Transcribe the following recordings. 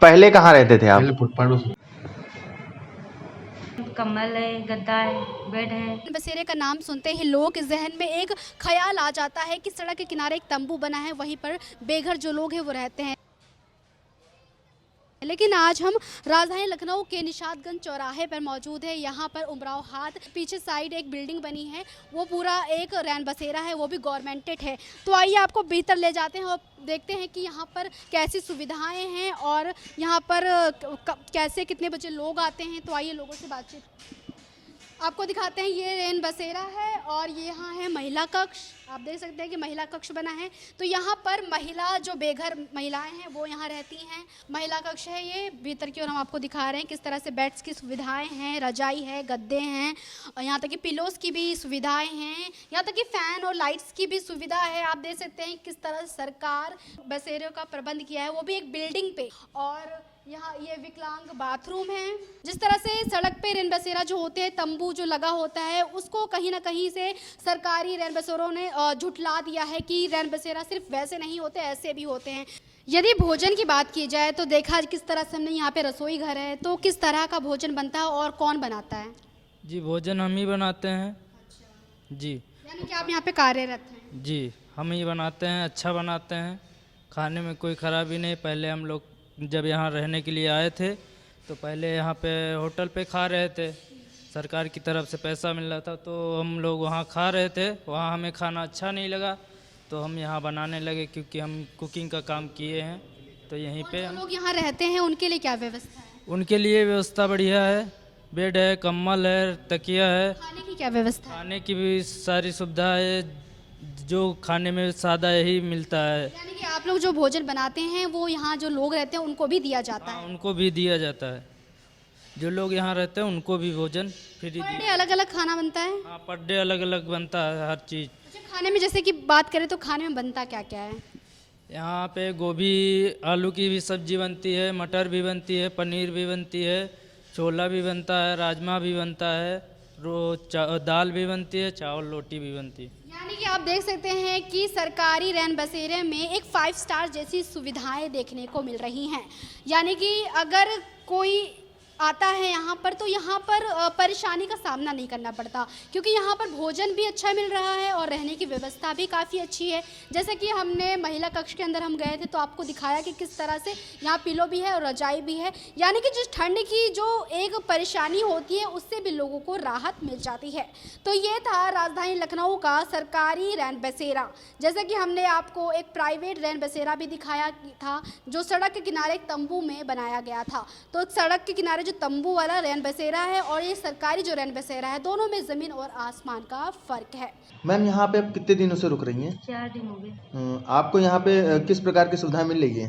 पहले कहाँ रहते थे आप? पहले फुटपाथ में। कम्बल है, गद्दा है, बेड है। बसेरे का नाम सुनते ही लोग के जहन में एक ख्याल आ जाता है कि सड़क के किनारे एक तंबू बना है, वहीं पर बेघर जो लोग हैं वो रहते हैं। लेकिन आज हम राजधानी लखनऊ के निशातगंज चौराहे पर मौजूद है। यहाँ पर उमराव हाट पीछे साइड एक बिल्डिंग बनी है, वो पूरा एक रैन बसेरा है, वो भी गवर्नमेंटेड है। तो आइए आपको भीतर ले जाते हैं और देखते हैं कि यहाँ पर कैसी सुविधाएं हैं और यहाँ पर कैसे कितने बजे लोग आते हैं। तो आइए लोगों से बातचीत आपको दिखाते हैं। ये रैन बसेरा है और ये यहाँ है महिला कक्ष। आप देख सकते हैं कि महिला कक्ष बना है। तो यहाँ पर महिला जो बेघर महिलाएं हैं वो यहाँ रहती हैं। महिला कक्ष है ये। भीतर की ओर हम आपको दिखा रहे हैं किस तरह से बेड्स की सुविधाएं हैं, रजाई है, गद्दे हैं और यहाँ तक कि पिलोस की भी सुविधाएं हैं, यहाँ तक कि फ़ैन और लाइट्स की भी सुविधा है। आप देख सकते हैं किस तरह सरकार बसेरों का प्रबंध किया है, वो भी एक बिल्डिंग पे। और यहाँ ये विकलांग बाथरूम है। जिस तरह से सड़क पे रैन बसेरा जो होते हैं, तंबू जो लगा होता है, उसको कहीं ना कहीं से सरकारी रैन बसेरों ने झुठला दिया है कि रैन बसेरा सिर्फ वैसे नहीं होते, ऐसे भी होते हैं। यदि भोजन की बात की जाए तो देखा किस तरह से हमने यहाँ पे रसोई घर है, तो किस तरह का भोजन बनता है और कौन बनाता है? जी, भोजन हम ही बनाते हैं। जी, यानी कि आप यहाँ पे कार्यरत हैं? जी, हम ही बनाते हैं, अच्छा बनाते हैं, खाने में कोई ख़राबी नहीं। पहले हम लोग जब यहाँ रहने के लिए आए थे तो पहले यहाँ पे होटल पे खा रहे थे, सरकार की तरफ से पैसा मिल रहा था, तो हम लोग वहाँ खा रहे थे। वहाँ हमें खाना अच्छा नहीं लगा तो हम यहाँ बनाने लगे, क्योंकि हम कुकिंग का काम किए हैं। तो यहीं पे जो लोग यहाँ रहते हैं उनके लिए क्या व्यवस्था है? उनके लिए व्यवस्था बढ़िया है, बेड है, कंबल है, तकिया है, खाने की क्या व्यवस्था है? खाने की भी सारी सुविधा है, जो खाने में सादा यही मिलता है। यानी कि आप लोग जो भोजन बनाते हैं वो यहाँ जो लोग रहते हैं उनको भी दिया जाता हाँ, है? उनको भी दिया जाता है। जो लोग यहाँ रहते हैं उनको भी भोजन फ्री पर दिया। डे अलग अलग खाना बनता है? हाँ, पर डे अलग अलग बनता है हर चीज़। अच्छा, खाने में जैसे कि बात करें तो खाने में बनता क्या क्या है? यहाँ पे गोभी आलू की भी सब्जी बनती है, मटर भी बनती है, पनीर भी बनती है, छोला भी बनता है, राजमा भी बनता है, दाल भी बनती है, चावल रोटी भी बनती है। यानी कि आप देख सकते हैं कि सरकारी रैन बसेरे में एक 5 स्टार जैसी सुविधाएं देखने को मिल रही हैं। यानी कि अगर कोई आता है यहाँ पर तो यहाँ पर परेशानी का सामना नहीं करना पड़ता, क्योंकि यहाँ पर भोजन भी अच्छा मिल रहा है और रहने की व्यवस्था भी काफ़ी अच्छी है। जैसे कि हमने महिला कक्ष के अंदर हम गए थे तो आपको दिखाया कि किस तरह से यहाँ पिलो भी है और रजाई भी है। यानी कि जिस ठंड की जो एक परेशानी होती है उससे भी लोगों को राहत मिल जाती है। तो ये था राजधानी लखनऊ का सरकारी रैन बसेरा। जैसे कि हमने आपको एक प्राइवेट रैन बसेरा भी दिखाया था जो सड़क के किनारे एक तंबू में बनाया गया था। तो सड़क के किनारे जो तंबू वाला रैन बसेरा है और ये सरकारी जो रैन बसेरा है, दोनों में ज़मीन और आसमान का फ़र्क है। मैम, यहाँ पे आप कितने दिनों से रुक रही हैं? 4 दिन हो गए। आपको यहाँ पे किस प्रकार की सुविधा मिल रही है?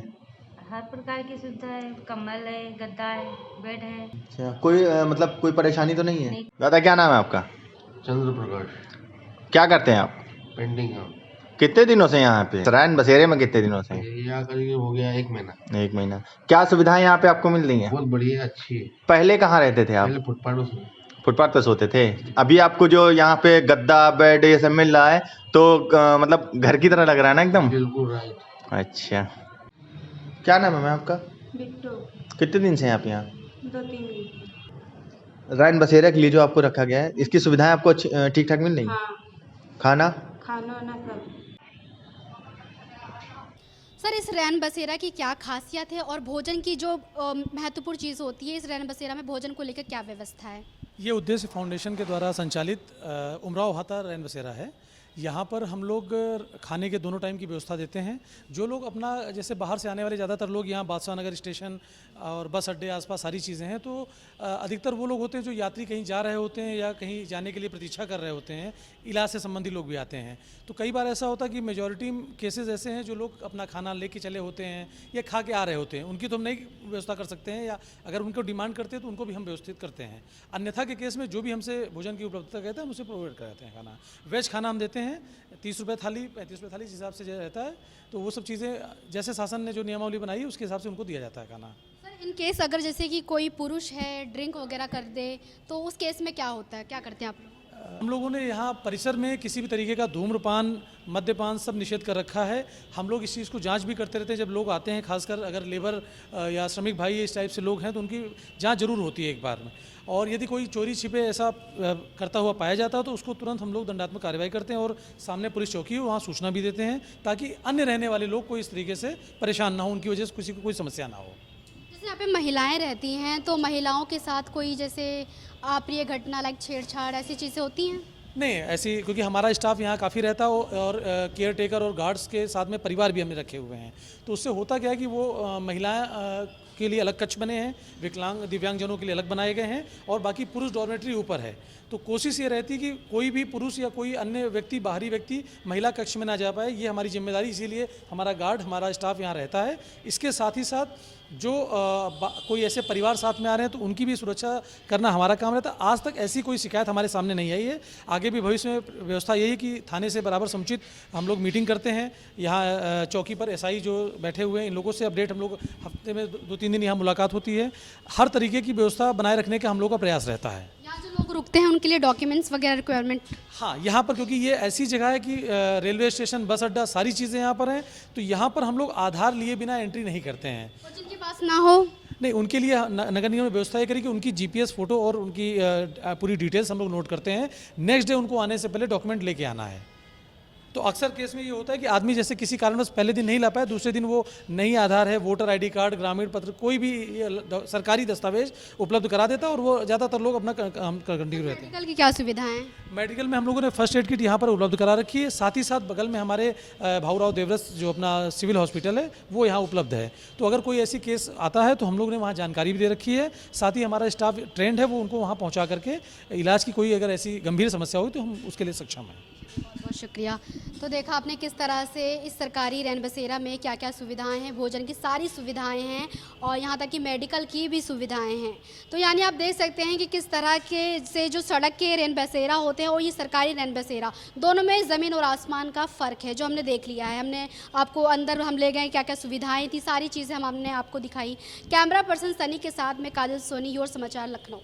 हर प्रकार की सुविधा है, कम्बल है, गद्दा है, बेड है। अच्छा, कोई मतलब कोई परेशानी तो नहीं है? नहीं। दादा, क्या नाम है आपका? चंद्र प्रकाश। क्या करते हैं आप? पेंटिंग का। कितने दिनों से यहाँ पे रैन बसेरे में कितने दिनों से? ये आकर के हो गया 1 महीना। 1 महीना। क्या सुविधाएं यहाँ पे आपको मिल रही हैं? बहुत बढ़िया, अच्छी है। पहले कहाँ रहते थे आप? पहले फुटपाथ में। फुटपाथ पे सोते थे। अभी आपको जो यहाँ पे गद्दा, बेड ये सब मिल रहा है तो मतलब घर की तरह लग रहा है ना एकदम? बिल्कुल राइट। अच्छा, क्या नाम है मैम आपका? बिट्टू। कितने दिन से हैं आप यहाँ? 2-3 दिन। रैन बसेरा के लिए जो आपको रखा गया है, इसकी सुविधाएं आपको ठीक ठाक मिल रही हैं? हाँ, खाना खाना ना सब। सर, इस रैन बसेरा की क्या खासियत है और भोजन की जो महत्वपूर्ण चीज़ होती है, इस रैन बसेरा में भोजन को लेकर क्या व्यवस्था है? ये उद्देश्य फाउंडेशन के द्वारा संचालित उमराव हाता रैन बसेरा है। यहाँ पर हम लोग खाने के दोनों टाइम की व्यवस्था देते हैं। जो लोग अपना, जैसे बाहर से आने वाले ज़्यादातर लोग यहाँ बादशाह नगर स्टेशन और बस अड्डे आसपास सारी चीज़ें हैं, तो अधिकतर वो लोग होते हैं जो यात्री कहीं जा रहे होते हैं या कहीं जाने के लिए प्रतीक्षा कर रहे होते हैं। इलाज से संबंधित लोग भी आते हैं। तो कई बार ऐसा होता है कि मेजॉरिटी केसेस ऐसे हैं जो लोग अपना खाना लेके चले होते हैं या खा के आ रहे होते हैं, उनकी तो हम नहीं व्यवस्था कर सकते हैं, या अगर उनको डिमांड करते हैं तो उनको भी हम व्यवस्थित करते हैं। अन्यथा के केस में जो भी हमसे भोजन की उपलब्धता कहते हैं हम उसे प्रोवाइड कराते हैं। खाना वेज खाना हम देते हैं, 30 रुपये थाली, 35 रुपये थाली, जिस हिसाब से रहता है। तो वो सब चीज़ें जैसे शासन ने जो नियमावली बनाई है उसके हिसाब से उनको दिया जाता है खाना। सर, इन केस अगर जैसे कि कोई पुरुष है ड्रिंक वगैरह कर दे तो उस केस में क्या होता है, क्या करते हैं आप लोग? हम लोगों ने यहाँ परिसर में किसी भी तरीके का धूम्रपान, मद्यपान सब निषेध कर रखा है। हम लोग इस चीज़ को जांच भी करते रहते हैं। जब लोग आते हैं, खासकर अगर लेबर या श्रमिक भाई इस टाइप से लोग हैं, तो उनकी जांच जरूर होती है एक बार में। और यदि कोई चोरी छिपे ऐसा करता हुआ पाया जाता है तो उसको तुरंत हम लोग दंडात्मक कार्रवाई करते हैं और सामने पुलिस चौकी है वहाँ सूचना भी देते हैं, ताकि अन्य रहने वाले लोग कोई इस तरीके से परेशान ना हो, उनकी वजह से किसी को कोई समस्या ना हो। जैसे यहाँ पे महिलाएं रहती हैं, तो महिलाओं के साथ कोई जैसे अप्रिय घटना लाइक छेड़छाड़ ऐसी चीज़ें होती हैं? नहीं ऐसी, क्योंकि हमारा स्टाफ यहाँ काफ़ी रहता है और केयर टेकर और गार्ड्स के साथ में परिवार भी हमने रखे हुए हैं, तो उससे होता क्या है कि वो महिलाएं के लिए अलग कक्ष बने हैं, विकलांग दिव्यांगजनों के लिए अलग बनाए गए हैं और बाकी पुरुष डॉर्मेटरी ऊपर है। तो कोशिश ये रहती है कि कोई भी पुरुष या कोई अन्य व्यक्ति, बाहरी व्यक्ति महिला कक्ष में ना जा पाए, ये हमारी जिम्मेदारी, इसीलिए हमारा गार्ड, हमारा स्टाफ यहाँ रहता है। इसके साथ ही साथ जो कोई ऐसे परिवार साथ में आ रहे हैं तो उनकी भी सुरक्षा करना हमारा काम रहता है। आज तक ऐसी कोई शिकायत हमारे सामने नहीं आई है। आगे भी भविष्य में व्यवस्था यही है कि थाने से बराबर समुचित हम लोग मीटिंग करते हैं। यहाँ चौकी पर एसआई जो बैठे हुए हैं, इन लोगों से अपडेट हम लोग हफ्ते में 2-3 दिन यहाँ मुलाकात होती है। हर तरीके की व्यवस्था बनाए रखने का हम लोग का प्रयास रहता है। यहाँ जो लोग रुकते हैं उनके लिए डॉक्यूमेंट्स वगैरह रिक्वायरमेंट? हाँ, यहाँ पर क्योंकि ये ऐसी जगह है कि रेलवे स्टेशन, बस अड्डा, सारी चीज़ें यहाँ पर हैं, तो यहाँ पर हम लोग आधार लिए बिना एंट्री नहीं करते हैं। और जिनके पास ना हो, नहीं, उनके लिए नगर निगम ने व्यवस्था ये करी कि उनकी जीपीएस फोटो और उनकी पूरी डिटेल्स हम लोग नोट करते हैं। नेक्स्ट डे उनको आने से पहले डॉक्यूमेंट लेके आना है। तो अक्सर केस में ये होता है कि आदमी जैसे किसी कारणवश पहले दिन नहीं ला पाया, दूसरे दिन वो नई आधार है, वोटर आईडी कार्ड, ग्रामीण पत्र, कोई भी सरकारी दस्तावेज उपलब्ध करा देता है और वो ज़्यादातर लोग अपना काम कंटिन्यू रहते हैं। मेडिकल की क्या सुविधाएं हैं? मेडिकल में हम लोगों ने फर्स्ट एड किट यहाँ पर उपलब्ध करा रखी है। साथ ही साथ बगल में हमारे भाऊराव देवरस जो अपना सिविल हॉस्पिटल है वो यहाँ उपलब्ध है। तो अगर कोई ऐसी केस आता है तो हम लोग ने वहाँ जानकारी भी दे रखी है। साथ ही हमारा स्टाफ ट्रेंड है, वो उनको वहाँ पहुँचा करके इलाज की कोई अगर ऐसी गंभीर समस्या हुई तो हम उसके लिए सक्षम हैं। बहुत बहुत शुक्रिया। तो देखा आपने किस तरह से इस सरकारी रैन बसेरा में क्या क्या सुविधाएं हैं, भोजन की सारी सुविधाएं हैं और यहाँ तक कि मेडिकल की भी सुविधाएं हैं। तो यानी आप देख सकते हैं कि किस तरह के से जो सड़क के रैन बसेरा होते हैं और ये सरकारी रैन बसेरा, दोनों में ज़मीन और आसमान का फ़र्क है, जो हमने देख लिया है। हमने आपको अंदर हम ले गए, क्या क्या सुविधाएँ थी, सारी चीज़ें हमने आपको दिखाई। कैमरा पर्सन सनी के साथ में काजल सोनी, योर समाचार, लखनऊ।